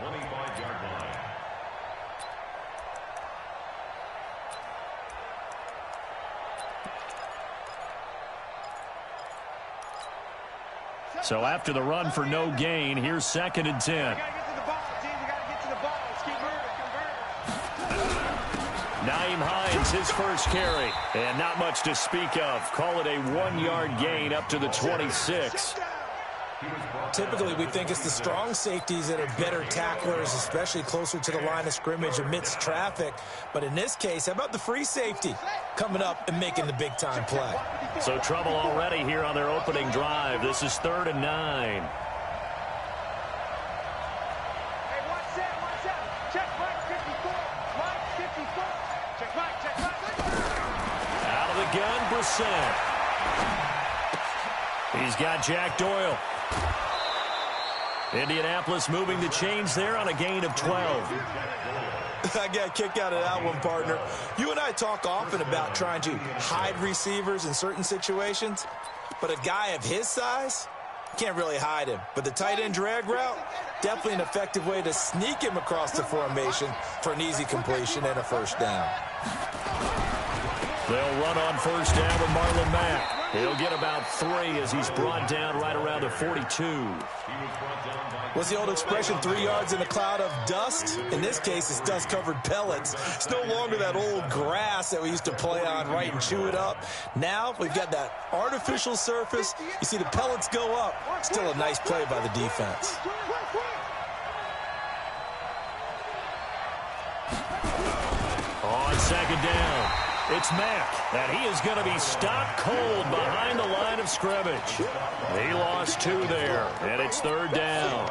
25-yard line. So after the run for no gain, here's 2nd and 10. Nyheim Hines, his first carry, and not much to speak of. Call it a 1-yard gain up to the 26. Typically, we think it's the strong safeties that are better tacklers, especially closer to the line of scrimmage amidst traffic. But in this case, how about the free safety coming up and making the big-time play? So trouble already here on their opening drive. This is 3rd and 9. Out of the gun, Brissett. He's got Jack Doyle. Indianapolis moving the chains there on a gain of 12. I got a kick out of that one, partner. You and I talk often about trying to hide receivers in certain situations, but a guy of his size, can't really hide him. But the tight end drag route, definitely an effective way to sneak him across the formation for an easy completion and a first down. They'll run on first down with Marlon Mack. He'll get about 3 as he's brought down right around the 42. What's the old expression, 3 yards in a cloud of dust? In this case, it's dust-covered pellets. It's no longer that old grass that we used to play on, right, and chew it up. Now we've got that artificial surface. You see the pellets go up. Still a nice play by the defense. On 2nd down, it's Mack, and he is going to be stopped cold behind the line of scrimmage. He lost 2 there, and it's 3rd down.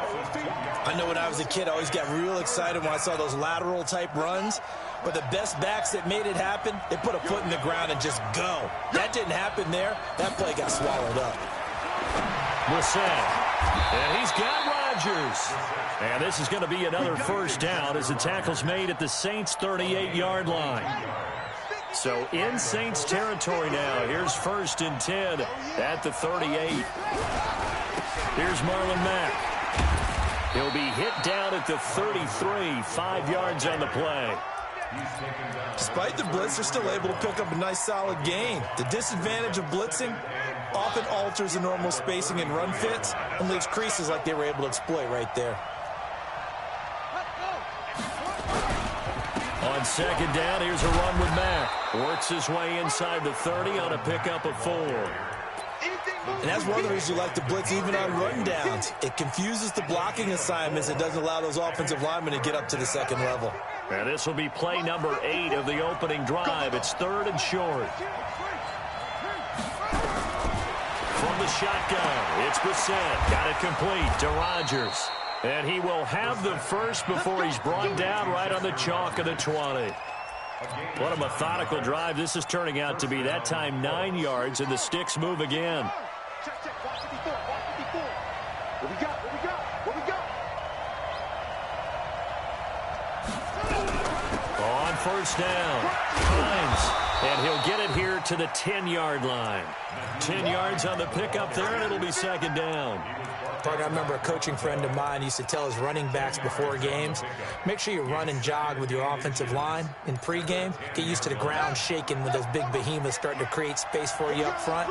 I know when I was a kid, I always got real excited when I saw those lateral-type runs. But the best backs that made it happen, they put a foot in the ground and just go. That didn't happen there. That play got swallowed up. Brissett, and he's got Rodgers. And this is going to be another first down as the tackle's made at the Saints' 38-yard line. So in Saints territory now. Here's 1st and 10 at the 38. Here's Marlon Mack. He'll be hit down at the 33, 5 yards on the play. Despite the blitz, they're still able to pick up a nice solid gain. The disadvantage of blitzing often alters the normal spacing and run fits and leaves creases like they were able to exploit right there. On 2nd down, here's a run with Mack. Works his way inside the 30 on a pickup of 4. And that's one of the reasons you like to blitz even on run downs. It confuses the blocking assignments. It doesn't allow those offensive linemen to get up to the second level. And this will be play number 8 of the opening drive. It's 3rd and short. From the shotgun, it's Brissett. Got it complete to Rodgers. And he will have the first before he's brought down right on the chalk of the 20. What a methodical drive this is turning out to be. That time 9 yards, and the sticks move again. On first down, Hines, and he'll get it here to the 10-yard line. 10 yards on the pickup there, and it'll be 2nd down. I remember a coaching friend of mine used to tell his running backs before games, make sure you run and jog with your offensive line in pregame. Get used to the ground shaking with those big behemoths starting to create space for you up front.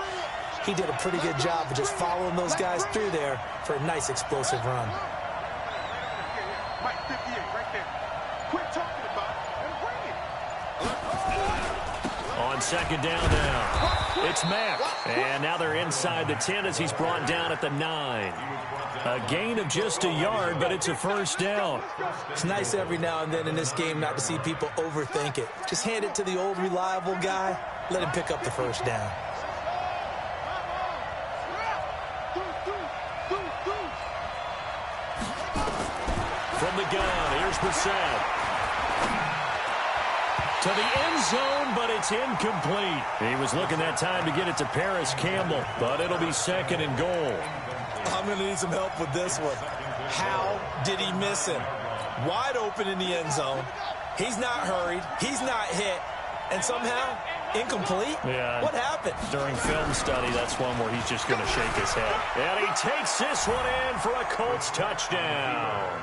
He did a pretty good job of just following those guys through there for a nice explosive run. On 2nd down now, it's Mack. And now they're inside the 10 as he's brought down at the 9. A gain of just a yard, but it's a first down. It's nice every now and then in this game not to see people overthink it. Just hand it to the old reliable guy. Let him pick up the first down. From the gun, here's Brissett. To the end zone, but it's incomplete. He was looking that time to get it to Paris Campbell, but it'll be 2nd and goal. I'm going to need some help with this one. How did he miss him? Wide open in the end zone. He's not hurried. He's not hit. And somehow, incomplete? Yeah. What happened? During film study, that's one where he's just going to shake his head. And he takes this one in for a Colts touchdown.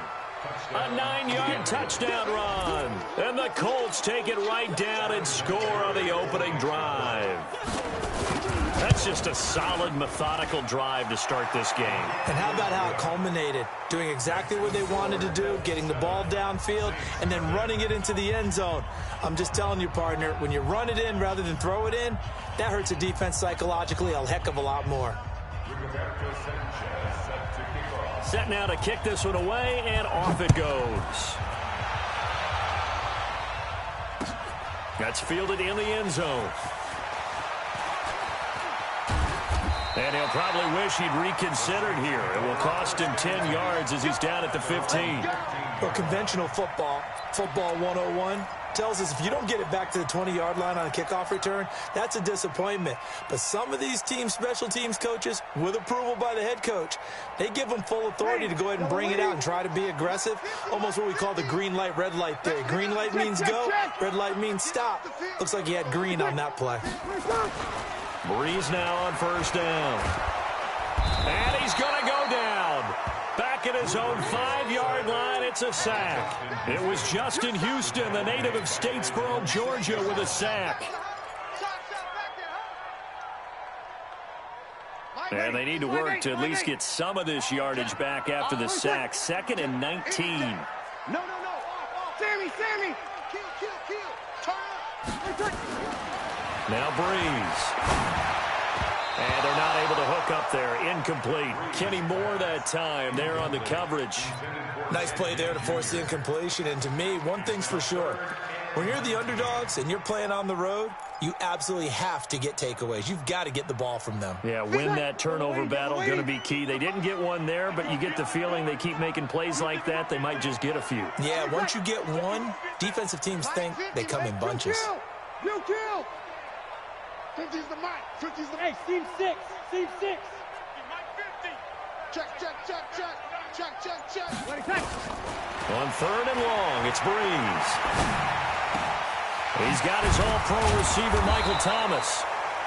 A 9-yard touchdown run. And the Colts take it right down and score on the opening drive. That's just a solid, methodical drive to start this game. And how about how it culminated? Doing exactly what they wanted to do, getting the ball downfield, and then running it into the end zone. I'm just telling you, partner, when you run it in rather than throw it in, that hurts a defense psychologically a heck of a lot more. Set now to kick this one away, and off it goes. That's fielded in the end zone. And he'll probably wish he'd reconsidered here. It will cost him 10 yards as he's down at the 15. Well, conventional football 101, tells us if you don't get it back to the 20-yard line on a kickoff return, that's a disappointment. But some of these team special teams coaches, with approval by the head coach, they give them full authority to go ahead and bring it out and try to be aggressive, almost what we call the green light, red light theory. Green light means go, red light means stop. Looks like he had green on that play. Breeze now on first down. And he's going to go down. Back at his own 5-yard line, it's a sack. It was Justin Houston, the native of Statesboro, Georgia, with a sack. And they need to work to at least get some of this yardage back after the sack. 2nd and 19. No. Sammy. Kill. Now Breeze. And they're not able to hook up there. Incomplete. Kenny Moore that time there on the coverage. Nice play there to force the incompletion. And to me, one thing's for sure. When you're the underdogs and you're playing on the road, you absolutely have to get takeaways. You've got to get the ball from them. Yeah, win that turnover battle, going to be key. They didn't get one there, but you get the feeling they keep making plays like that, they might just get a few. Yeah, once you get one, defensive teams think they come in bunches. You kill. 50's the mic. 50's the mic. Hey, Steve 6. Steve 6. Mike 50. Check. Ready, check. On 3rd and long, it's Breeze. He's got his all-pro receiver, Michael Thomas.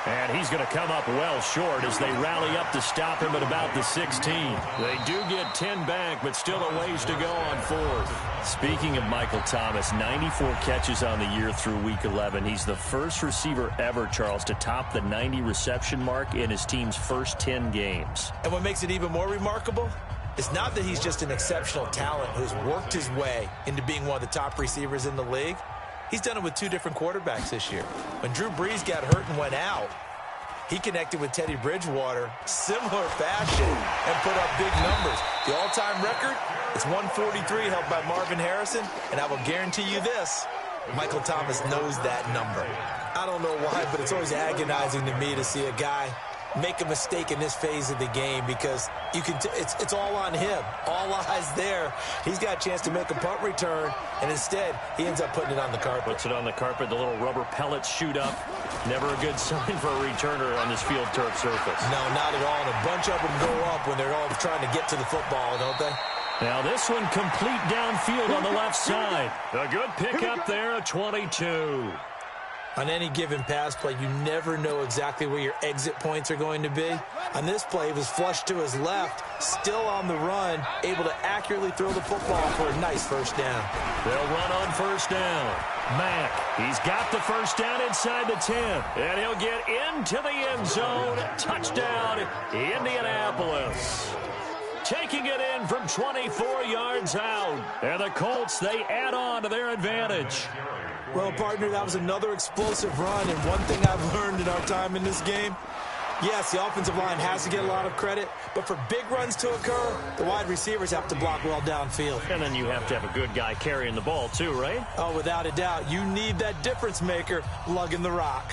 And he's going to come up well short as they rally up to stop him at about the 16. They do get 10 back, but still a ways to go on 4th. Speaking of Michael Thomas, 94 catches on the year through Week 11. He's the first receiver ever, Charles, to top the 90 reception mark in his team's first 10 games. And what makes it even more remarkable is not that he's just an exceptional talent who's worked his way into being one of the top receivers in the league. He's done it with 2 different quarterbacks this year. When Drew Brees got hurt and went out, he connected with Teddy Bridgewater, similar fashion, and put up big numbers. The all-time record is 143, held by Marvin Harrison, and I will guarantee you this, Michael Thomas knows that number. I don't know why, but it's always agonizing to me to see a guy make a mistake in this phase of the game because you can it's all on him. All eyes there. He's got a chance to make a punt return, and instead, he ends up putting it on the carpet. Puts it on the carpet. The little rubber pellets shoot up. Never a good sign for a returner on this field turf surface. No, not at all. And a bunch of them go up when they're all trying to get to the football, don't they? Now this one complete downfield on the left side. A good pickup there, a 22. On any given pass play, you never know exactly where your exit points are going to be. On this play, it was flushed to his left, still on the run, able to accurately throw the football for a nice first down. They'll run on first down. Mack, he's got the first down inside the 10, and he'll get into the end zone. Touchdown, Indianapolis. Taking it in from 24 yards out. And the Colts, they add on to their advantage. Well, partner, that was another explosive run, and one thing I've learned in our time in this game, yes, the offensive line has to get a lot of credit, but for big runs to occur, the wide receivers have to block well downfield. And then you have to have a good guy carrying the ball too, right? Oh, without a doubt. You need that difference maker lugging the rock.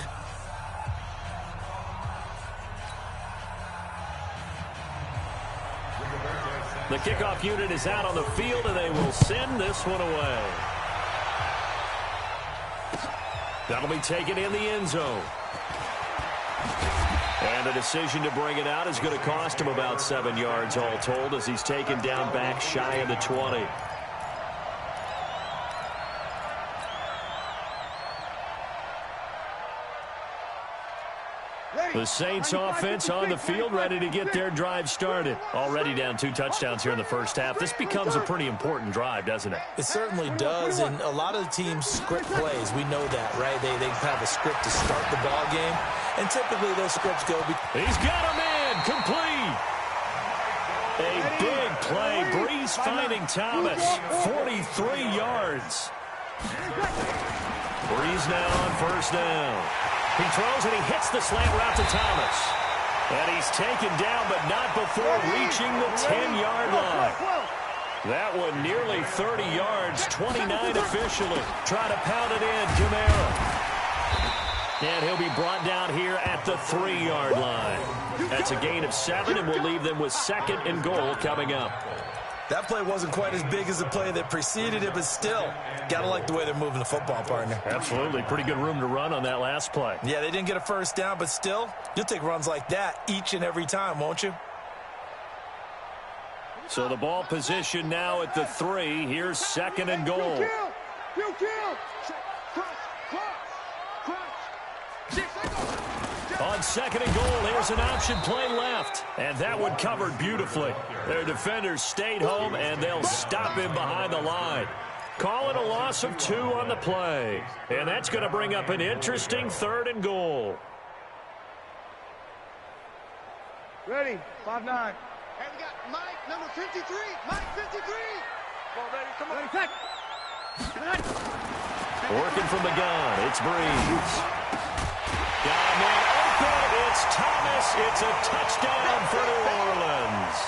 The kickoff unit is out on the field, and they will send this one away. That'll be taken in the end zone. And the decision to bring it out is going to cost him about 7 yards all told as he's taken down back shy of the 20. The Saints offense on the field, ready to get their drive started. Already down 2 touchdowns here in the first half. This becomes a pretty important drive, doesn't it? It certainly does, and a lot of the teams script plays. We know that, right? They have a script to start the ball game, and typically those scripts go... He's got a man, complete. A big play. Breeze finding Thomas, 43 yards. Breeze now on first down. He throws and he hits the slant route to Thomas. And he's taken down, but not before reaching the 10-yard line. That one nearly 30 yards, 29 officially. Try to pound it in, Kamara. And he'll be brought down here at the 3-yard line. That's a gain of 7, and we'll leave them with 2nd and goal coming up. That play wasn't quite as big as the play that preceded it, but still, got to like the way they're moving the football, partner. Absolutely. Pretty good room to run on that last play. Yeah, they didn't get a first down, but still, you'll take runs like that each and every time, won't you? So the ball position now at the 3. Here's 2nd and goal. On 2nd and goal, here's an option play left. And that one covered beautifully. Their defenders stayed home, and they'll stop him behind the line. Call it a loss of 2 on the play. And that's going to bring up an interesting 3rd and goal. Ready, 5-9. And we got Mike, number 53. Mike, 53. Come on, baby, come on. Ready, Working from the gun, it's Breeze. Got a man open, it's Thomas. It's a touchdown for New Orleans.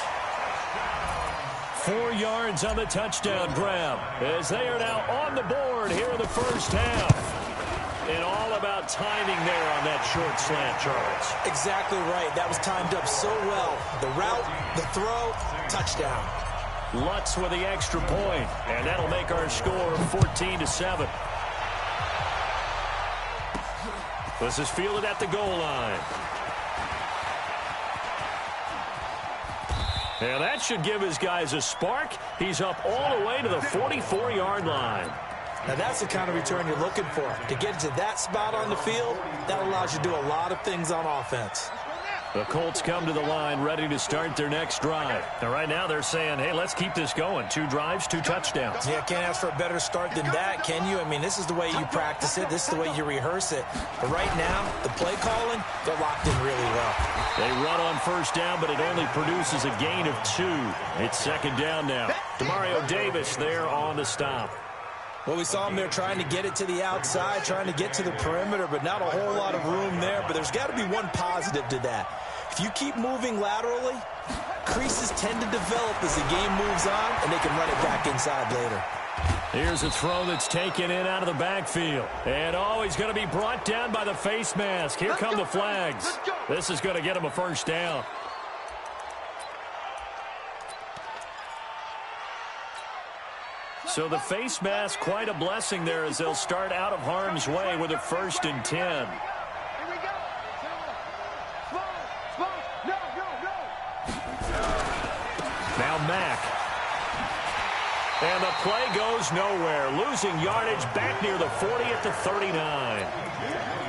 4 yards on the touchdown grab as they are now on the board here in the first half. And all about timing there on that short slant, Charles. Exactly right. That was timed up so well. The route, the throw, touchdown. Lutz with the extra point, and that'll make our score 14-7. This is fielded at the goal line. And that should give his guys a spark. He's up all the way to the 44-yard line. Now that's the kind of return you're looking for. To get to that spot on the field, that allows you to do a lot of things on offense. The Colts come to the line ready to start their next drive. Now, right now, they're saying, hey, let's keep this going. 2 drives, 2 touchdowns. Yeah, can't ask for a better start than that, can you? I mean, this is the way you practice it. This is the way you rehearse it. But right now, the play calling, they're locked in really well. They run on first down, but it only produces a gain of 2. It's 2nd down now. Demario Davis there on the stop. Well, we saw him there trying to get it to the outside, trying to get to the perimeter, but not a whole lot of room there. But there's got to be one positive to that. If you keep moving laterally, creases tend to develop as the game moves on, and they can run it back inside later. Here's a throw that's taken in out of the backfield. And, oh, he's going to be brought down by the face mask. Here come the flags. This is going to get him a first down. So the face mask, quite a blessing there as they'll start out of harm's way with a 1st and 10. Here we go. Now Mack. And the play goes nowhere. Losing yardage back near the 40 at the 39.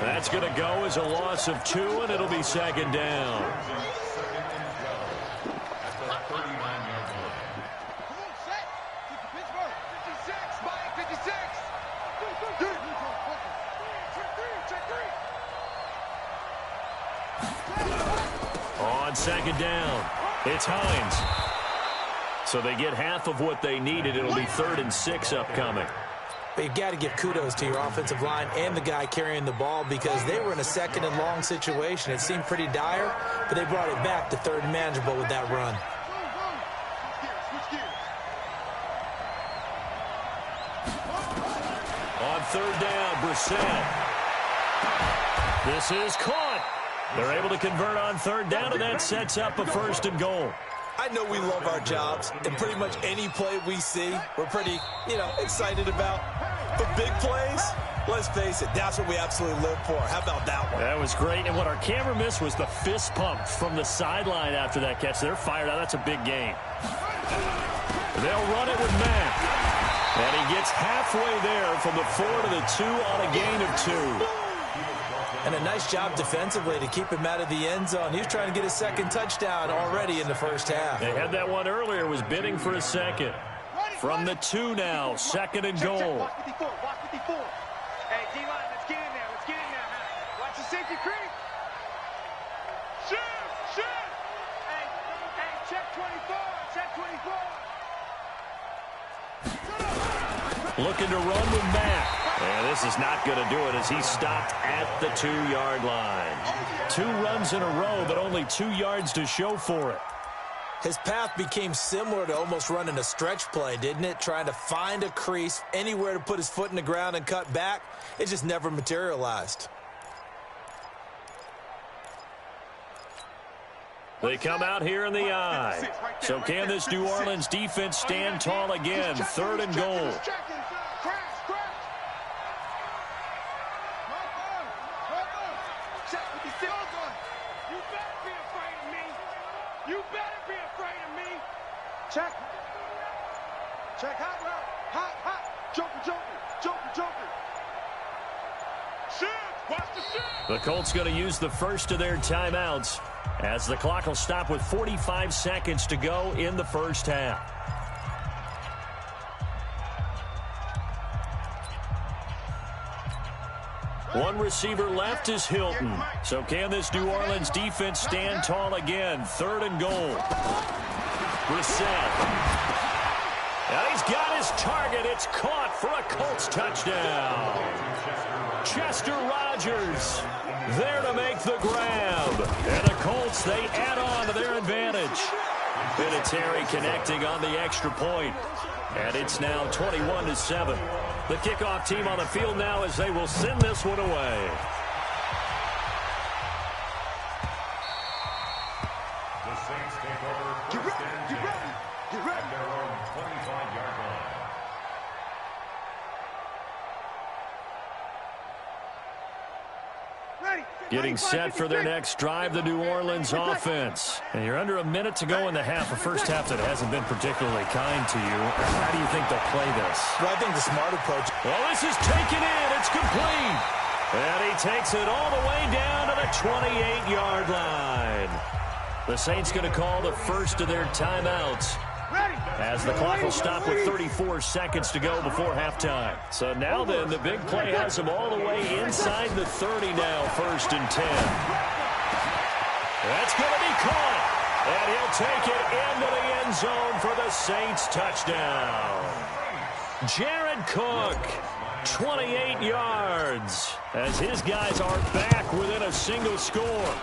That's going to go as a loss of 2, and it'll be 2nd down. On 2nd down, it's Hines. So they get half of what they needed. It'll be 3rd and 6 upcoming. But you've got to give kudos to your offensive line and the guy carrying the ball because they were in a 2nd and long situation. It seemed pretty dire, but they brought it back to 3rd and manageable with that run. On 3rd down, Brissett. This is caught. They're able to convert on 3rd down, and that sets up a 1st and goal. I know we love our jobs, and pretty much any play we see, we're pretty, excited about. But big plays, let's face it, that's what we absolutely live for. How about that one? That was great, and what our camera missed was the fist pump from the sideline after that catch. They're fired out. That's a big gain. They'll run it with Mack. And he gets halfway there from the 4 to the 2 on a gain of 2. And a nice job defensively to keep him out of the end zone. He was trying to get his second touchdown already in the first half. They had that one earlier, was bidding for a second. From the 2 now, second and goal. Watch 54, watch 54. Hey, D-line, let's get in there, let's get in there. Watch the safety creep. Shoot! Hey, check 24, check 24. Looking to run with Mack. And this is not going to do it as he stopped at the 2-yard line. 2 runs in a row, but only 2 yards to show for it. His path became similar to almost running a stretch play, didn't it? Trying to find a crease, anywhere to put his foot in the ground and cut back. It just never materialized. They come out here in the eye. So can this New Orleans defense stand tall again? 3rd and goal. Check hot route. Hot. Joker. Shoot. Watch the shoot. The Colts going to use the first of their timeouts as the clock will stop with 45 seconds to go in the first half. One receiver left is Hilton. So can this New Orleans defense stand tall again? 3rd and goal. Brissett. And he's got his target. It's caught for a Colts touchdown. Chester Rogers there to make the grab. And the Colts, they add on to their advantage. Vinatieri connecting on the extra point. And it's now 21-7. The kickoff team on the field now as they will send this one away. The Saints take over first and 10 at their own 25-yard line. Getting set for their next drive, the New Orleans offense. And you're under a minute to go in the half, a first half that hasn't been particularly kind to you. How do you think they'll play this? Well, I think the smart approach. Well, this is taken in. It's complete. And he takes it all the way down to the 28-yard line. The Saints going to call the first of their timeouts as the clock will stop with 34 seconds to go before halftime. So now then, the big play has him all the way inside the 30 now, 1st and 10. That's going to be caught. And he'll take it into the end zone for the Saints touchdown. Jared Cook, 28 yards, as his guys are back within a single score.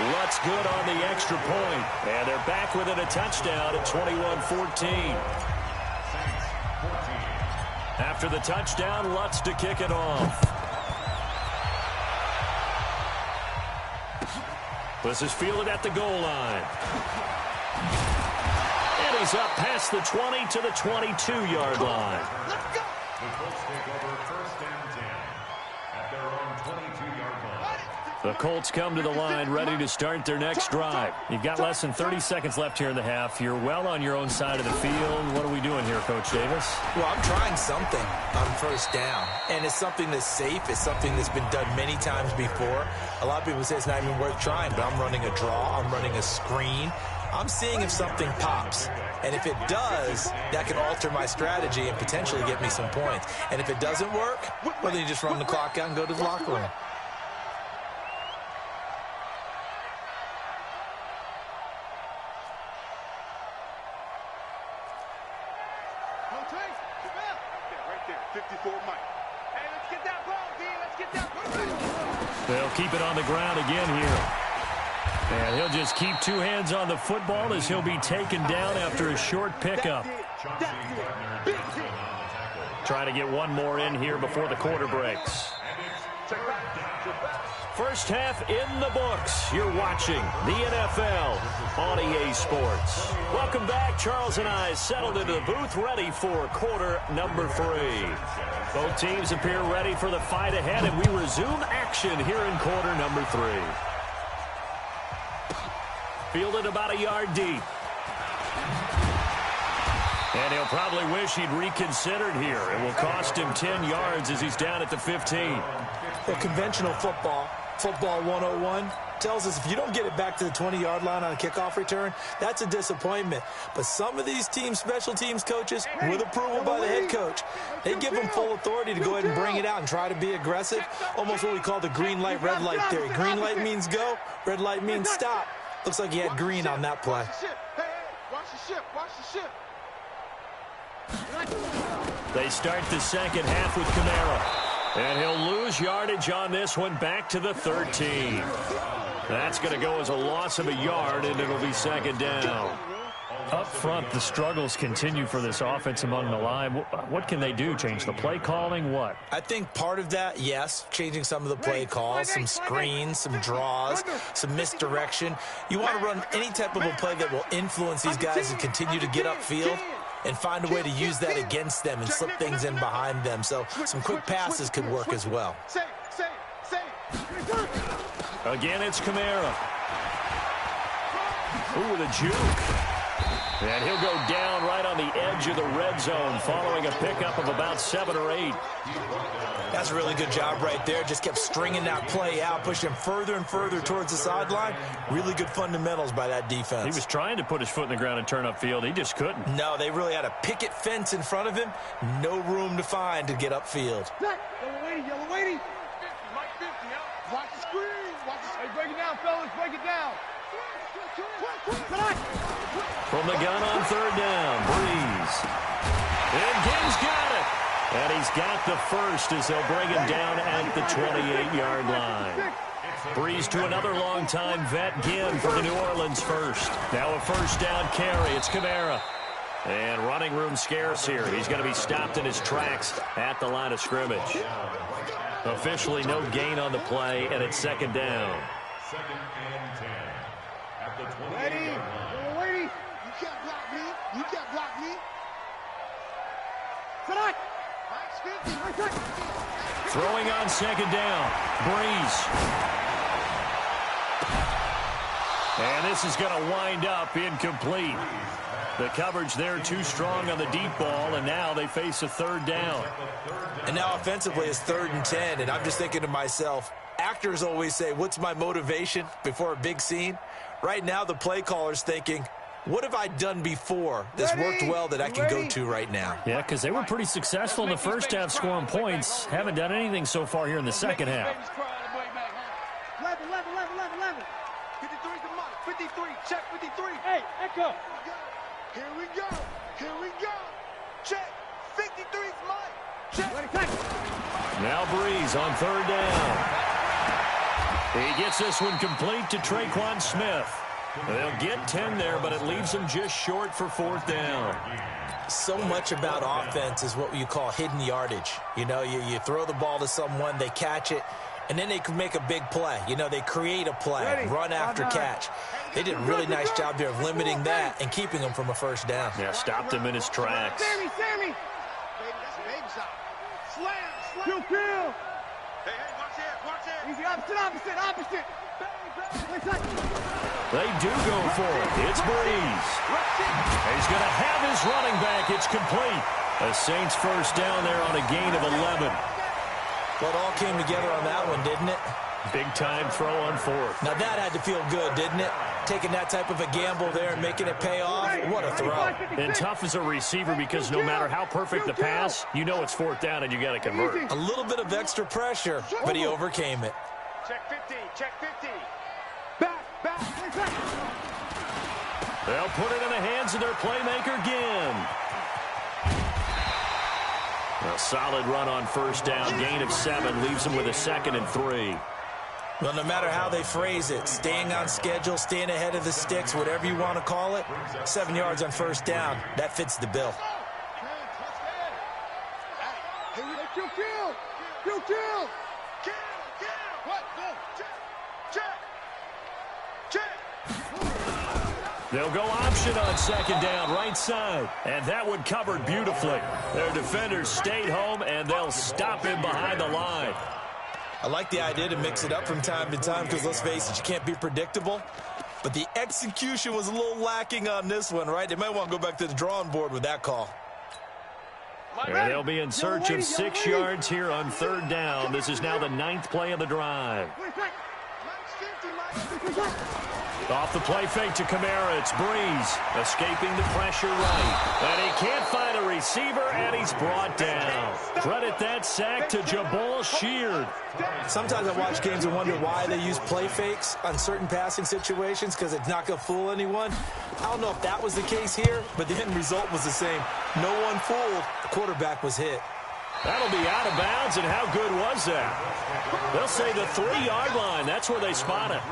Lutz good on the extra point, and they're back within a touchdown at 21-14. After the touchdown, Lutz to kick it off. This is fielded at the goal line. And he's up past the 20 to the 22-yard line. The Colts take over first and 10 at their own 22-yard line. The Colts come to the line ready to start their next drive. You've got less than 30 seconds left here in the half. You're well on your own side of the field. What are we doing here, Coach Davis? Well, I'm trying something on first down, and it's something that's safe. It's something that's been done many times before. A lot of people say it's not even worth trying, but I'm running a draw. I'm running a screen. I'm seeing if something pops. And if it does, that can alter my strategy and potentially get me some points. And if it doesn't work, well, then you just run the clock out and go to the locker room. They'll keep it on the ground again here. And he'll just keep 2 hands on the football as he'll be taken down after a short pickup. Trying to get one more in here before the quarter breaks. First half in the books. You're watching the NFL on EA Sports. Welcome back. Charles and I settled into the booth ready for quarter number 3. Both teams appear ready for the fight ahead, and we resume action here in quarter number 3. Fielded about a yard deep. And he'll probably wish he'd reconsidered here. It will cost him 10 yards as he's down at the 15. Well, conventional football, Football 101 tells us if you don't get it back to the 20-yard line on a kickoff return, that's a disappointment. But some of these teams, special teams coaches, with approval by the head coach, they give them full authority to go ahead and bring it out and try to be aggressive. Almost what we call the green light, red light theory. Green light means go, red light means stop. Looks like he had green on that play. Watch the ship, watch the ship. They start the second half with Kamara. And he'll lose yardage on this one back to the 13. That's going to go as a loss of a yard, and it'll be second down. Up front, the struggles continue for this offense among the line. What can they do? Change the play calling? What? I think part of that, yes, changing some of the play calls, some screens, some draws, some misdirection. You want to run any type of a play that will influence these guys and continue to get upfield and find a way to use that against them and slip things in behind them. So some quick passes could work as well. Again, it's Kamara. Ooh, the juke. And he'll go down right on the edge of the red zone following a pickup of about 7 or 8. That's a really good job right there. Just kept stringing that play out, pushing him further and further towards the sideline. Really good fundamentals by that defense. He was trying to put his foot in the ground and turn upfield. He just couldn't. No, they really had a picket fence in front of him. No room to find to get upfield. Yellow waiting. 50, Mike 50, huh? Watch the screen. Hey, break it down, fellas. Break it down. From the gun on third down, Breeze. And Ging's got it. And he's got the first as they'll bring him down at the 28-yard line. Breeze to another long-time vet, Ginn for the New Orleans first. Now a first down carry. It's Kamara. And running room scarce here. He's going to be stopped in his tracks at the line of scrimmage. Officially no gain on the play, and it's second down. Second and 10. At the 28 Ready? yard line. Waiting. You can't block me. You can't block me. Tonight. Mike's 50. Throwing on second down. Breeze. And this is going to wind up incomplete. The coverage there too strong on the deep ball, and now they face a third down. And now offensively it's 3rd and 10, and I'm just thinking to myself, actors always say, what's my motivation before a big scene? Right now the play caller's thinking, what have I done before that's worked well that I can go to right now? Yeah, because they were pretty successful in the first half scoring points. Haven't done anything so far here in the second half. 11. 53 to Mike. 53. Check 53. Hey, Echo. Here we go. Check. 53's Mike. Check. Now Breeze on third down. He gets this one complete to Traquan Smith. They'll get 10 there, but it leaves them just short for fourth down. So much about offense is what you call hidden yardage. You know, you throw the ball to someone, they catch it, and then they can make a big play. You know, they create a play, run after catch. They did a really nice job there of limiting that and keeping him from a first down. Yeah, stopped him in his tracks. Sammy. Baby, that's a baby shot. Slam. Kill. Hey, watch it. Easy, opposite. They do go for it. It's Breeze. He's going to have his running back. It's complete. The Saints first down there on a gain of 11. Well, it all came together on that one, didn't it? Big-time throw on fourth. Now, that had to feel good, didn't it? Taking that type of a gamble there and making it pay off. What a throw. And tough as a receiver because no matter how perfect the pass, you know it's fourth down and you got to convert. A little bit of extra pressure, but he overcame it. Check 50. Back. They'll put it in the hands of their playmaker, Ginn. A solid run on first down. Gain of 7 leaves them with a 2nd and 3. Well, no matter how they phrase it, staying on schedule, staying ahead of the sticks, whatever you want to call it, 7 yards on first down, that fits the bill. Kill. What? Go. Check. They'll go option on second down, right side. And that one covered beautifully. Their defenders stayed home, and they'll stop him behind the line. I like the idea to mix it up from time to time because, let's face it, you can't be predictable. But the execution was a little lacking on this one, right? They might want to go back to the drawing board with that call. And they'll be in search of 6 yards here on third down. This is now the 9th play of the drive. Off the play fake to Kamara, it's Breeze, escaping the pressure right. And he can't find a receiver, and he's brought down. Credit that sack to Jabal Sheard. Sometimes I watch games and wonder why they use play fakes on certain passing situations, because it's not going to fool anyone. I don't know if that was the case here, but the end result was the same. No one fooled. The quarterback was hit. That'll be out of bounds, and how good was that? They'll say the 3-yard line. That's where they spot it.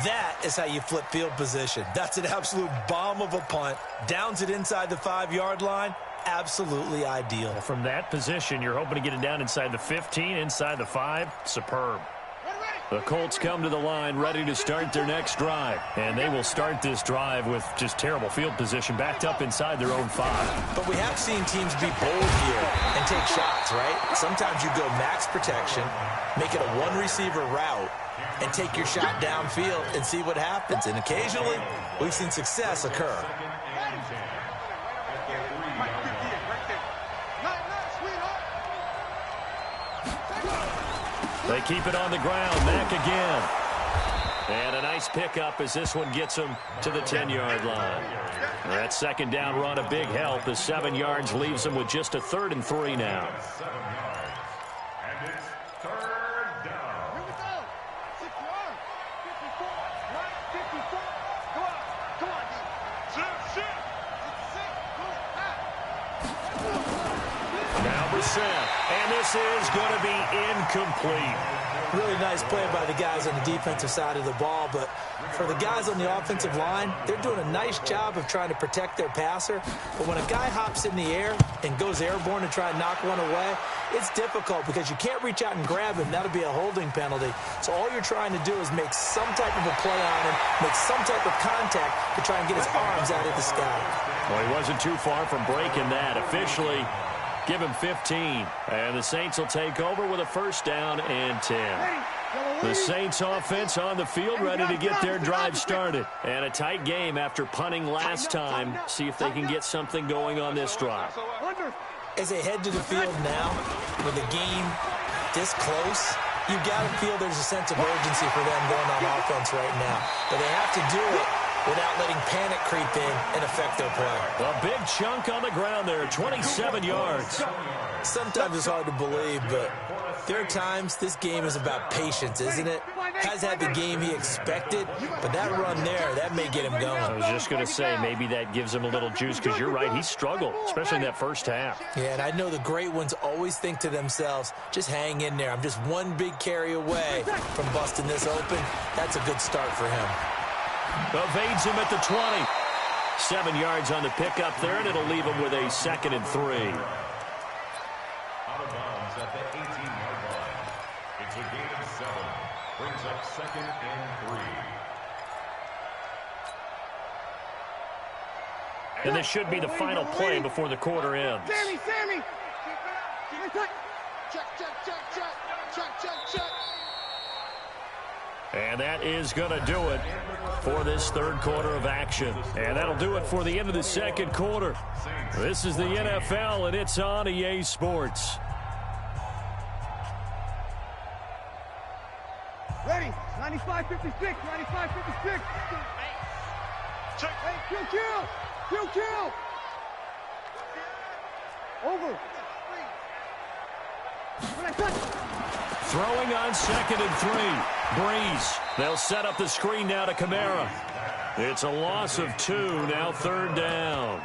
That is how you flip field position. That's an absolute bomb of a punt. Downs it inside the 5-yard line. Absolutely ideal. From that position, you're hoping to get it down inside the 15, inside the 5. Superb. The Colts come to the line ready to start their next drive. And they will start this drive with just terrible field position, backed up inside their own 5. But we have seen teams be bold here and take shots, right? Sometimes you go max protection, make it a one-receiver route, and take your shot downfield and see what happens. And occasionally, we've seen success occur. They keep it on the ground. Mack again. And a nice pickup as this one gets him to the 10-yard line. That second down run, a big help as 7 yards leaves them with just a 3rd and 3 now. And it's 3rd down. Here we go. 6 yards. 54. Right. 54. Come on. Come on, D. Sit. Now Brissett. And this is going to be incomplete. Really nice play by the guys on the defensive side of the ball, but for the guys on the offensive line, they're doing a nice job of trying to protect their passer. But when a guy hops in the air and goes airborne to try and knock one away, it's difficult because you can't reach out and grab him. That'll be a holding penalty. So all you're trying to do is make some type of a play on him, make some type of contact to try and get his arms out of the sky. Well, he wasn't too far from breaking that. Officially, give him 15. And the Saints will take over with a 1st down and 10. The Saints offense on the field ready to get their drive started. And a tight game after punting last time. See if they can get something going on this drive. As they head to the field now, with the game this close, you've got to feel there's a sense of urgency for them going on offense right now. But they have to do it without letting panic creep in and affect their play. A big chunk on the ground there, 27 yards. Sometimes it's hard to believe, but there are times this game is about patience, isn't it? Has had the game he expected, but that run there, that may get him going. I was just going to say, maybe that gives him a little juice, because you're right, he struggled, especially in that first half. Yeah, and I know the great ones always think to themselves, just hang in there. I'm just one big carry away from busting this open. That's a good start for him. Evades him at the 20. 7 yards on the pickup there, and it'll leave him with a 2nd and 3. Out of bounds at the 18-yard line. It's a gain of 7. Brings up 2nd and 3. And this should be the final play before the quarter ends. Sammy! Check. And that is going to do it for this 3rd quarter of action. And that'll do it for the end of the 2nd quarter. This is the NFL, and it's on EA Sports. Ready. 95-56. 95-56. Hey, kill. Over. Throwing on 2nd and 3. Breeze. They'll set up the screen now to Kamara. It's a loss of 2, now 3rd down.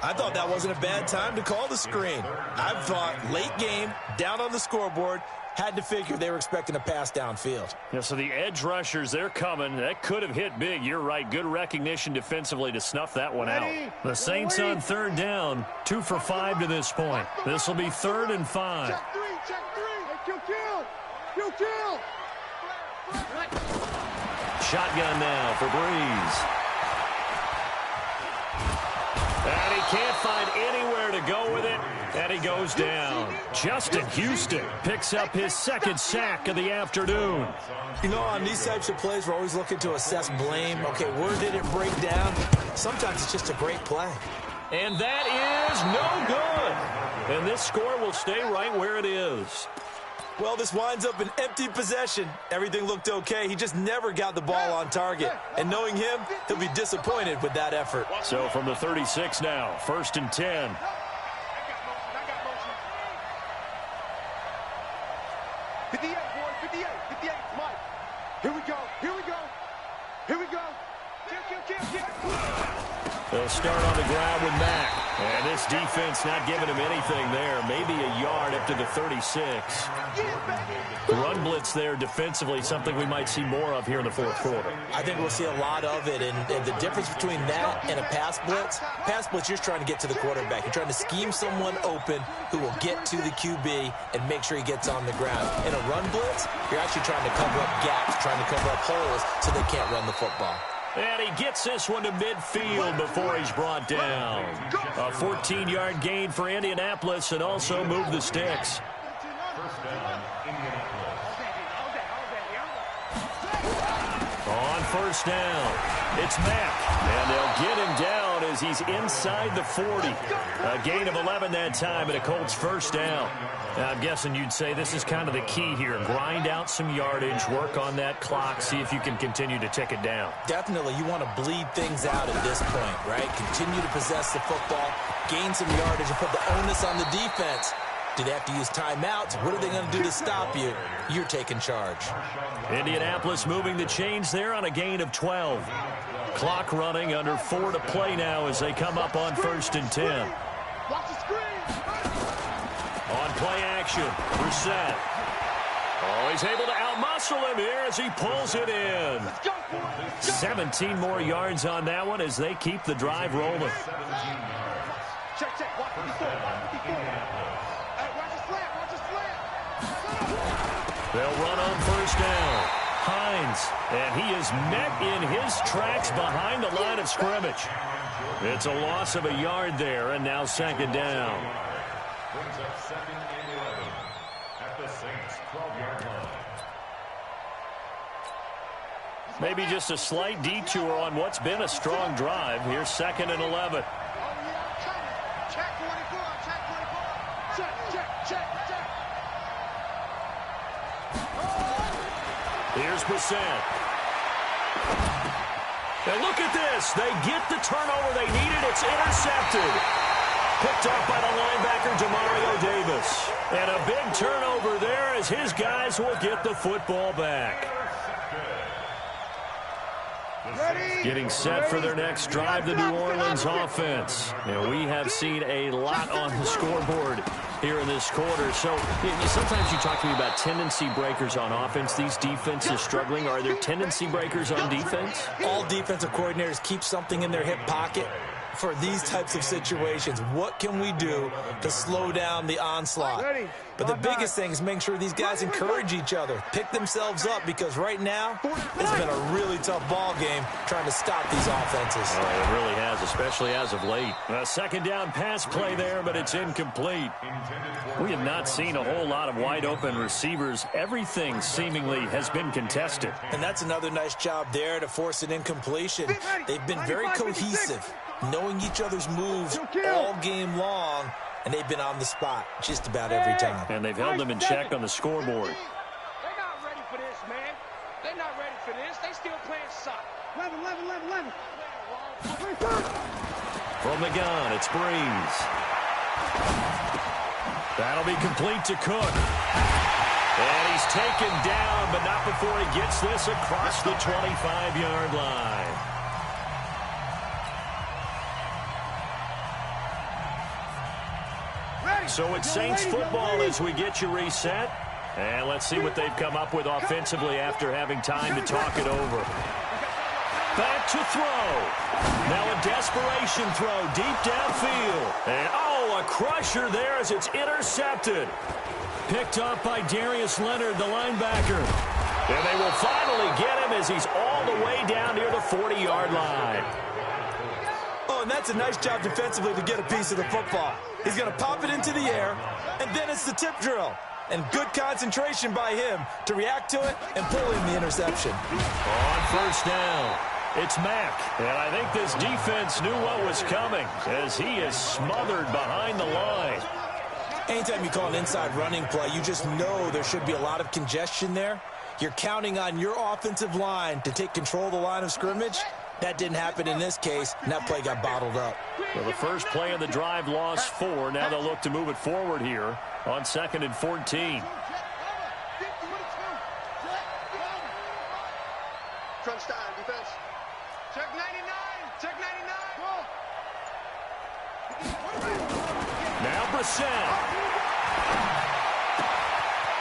I thought that wasn't a bad time to call the screen. I thought late game, down on the scoreboard, had to figure they were expecting a pass downfield. Yeah, so the edge rushers, they're coming. That could have hit big. You're right. Good recognition defensively to snuff that one out. The Saints on 3rd down, 2 for 5 to this point. This will be 3rd and 5. Check 3. Hey, kill. Shotgun now for Breeze. And he can't find anywhere to go with it, and he goes down. Justin Houston picks up his 2nd sack of the afternoon. You know, on these types of plays, we're always looking to assess blame. Okay, where did it break down? Sometimes it's just a great play. And that is no good. And this score will stay right where it is. Well, this winds up an empty possession. Everything looked okay. He just never got the ball on target. And knowing him, he'll be disappointed with that effort. So from the 36 now, 1st and 10. 58, boys, 58, 58, Mike. Here we go, here we go, here we go. Kill. They'll start on the ground with Mack. And this defense not giving him anything there. Maybe a yard up to the 36. The run blitz there defensively, something we might see more of here in the fourth quarter. I think we'll see a lot of it. And the difference between that and a pass blitz, you're just trying to get to the quarterback. You're trying to scheme someone open who will get to the QB and make sure he gets on the ground. In a run blitz, you're actually trying to cover up gaps, trying to cover up holes so they can't run the football. And he gets this one to midfield before he's brought down. A 14-yard gain for Indianapolis and also move the sticks. On first down, it's Mack. And they'll get him down as he's inside the 40. A gain of 11 that time and a Colts first down. Now, I'm guessing you'd say this is kind of the key here. Grind out some yardage, work on that clock, see if you can continue to tick it down. Definitely, you want to bleed things out at this point, right? Continue to possess the football, gain some yardage, and put the onus on the defense. Do they have to use timeouts? What are they going to do to stop you? You're taking charge. Indianapolis moving the chains there on a gain of 12. Clock running under 4 to play now as they come up on 1st and 10. Watch the screen. On play action, Brissett. Oh, he's able to outmuscle him here as he pulls it in. 17 more yards on that one as they keep the drive rolling. Check. Watch 54. Hey, watch the slant. They'll run on first down. Hines, and he is met in his tracks behind the line of scrimmage. It's a loss of a yard there, and now 2nd down. Brings up 2nd and 11 at the Saints' 12-yard line. Maybe just a slight detour on what's been a strong drive. Here's 2nd and 11. Check 44. Check. Here's Brissett. And look at this. They get the turnover they needed. It's intercepted. Picked up by the linebacker, Demario Davis. And a big turnover there as his guys will get the football back. Getting set for their next drive, the New Orleans offense. And we have seen a lot on the scoreboard here in this quarter. So sometimes you talk to me about tendency breakers on offense. These defenses struggling. Are there tendency breakers on defense? All defensive coordinators keep something in their hip pocket for these types of situations. What can we do to slow down the onslaught? But the biggest thing is making sure these guys encourage each other, pick themselves up, because right now it's been a really tough ball game trying to stop these offenses. Oh, it really has, especially as of late. A 2nd down pass play there, but it's incomplete. We have not seen a whole lot of wide open receivers. Everything seemingly has been contested. And that's another nice job there to force an incompletion. They've been very cohesive, knowing each other's moves all game long, and they've been on the spot just about every time. And they've held them in check on the scoreboard. They're not ready for this, man. They're not ready for this. They still playing soccer. 11. From the gun, it's Breeze. That'll be complete to Cook. And he's taken down, but not before he gets this across the 25-yard line. So it's Saints football as we get you reset. And let's see what they've come up with offensively after having time to talk it over. Back to throw. Now a desperation throw deep downfield. And, a crusher there as it's intercepted. Picked up by Darius Leonard, the linebacker. And they will finally get him as he's all the way down near the 40-yard line. Oh, and that's a nice job defensively to get a piece of the football. He's going to pop it into the air, and then it's the tip drill. And good concentration by him to react to it and pull in the interception. On first down, it's Mack. And I think this defense knew what was coming as he is smothered behind the line. Anytime you call an inside running play, you just know there should be a lot of congestion there. You're counting on your offensive line to take control of the line of scrimmage. That didn't happen in this case, and that play got bottled up. Well, the first play of the drive lost 4. Now they'll look to move it forward here on 2nd and 14. Crunch time, defense. Check 99. Check 99. Now Brissett.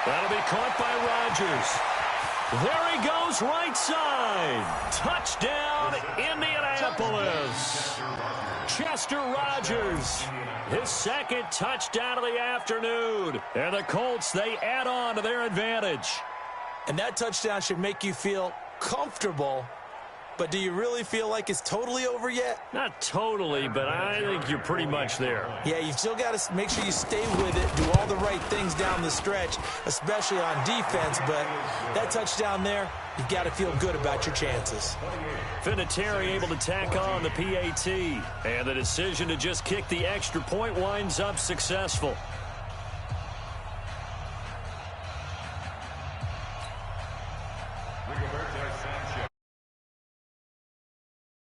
That'll be caught by Rodgers. There he goes, right side. Touchdown, Indianapolis. Chester Rogers, his second touchdown of the afternoon. And the Colts, they add on to their advantage. And that touchdown should make you feel comfortable. But do you really feel like it's totally over yet? Not totally, but I think you're pretty much there. Yeah, you've still got to make sure you stay with it, do all the right things down the stretch, especially on defense. But that touchdown there, you've got to feel good about your chances. Vinatieri able to tack on the PAT. And the decision to just kick the extra point winds up successful.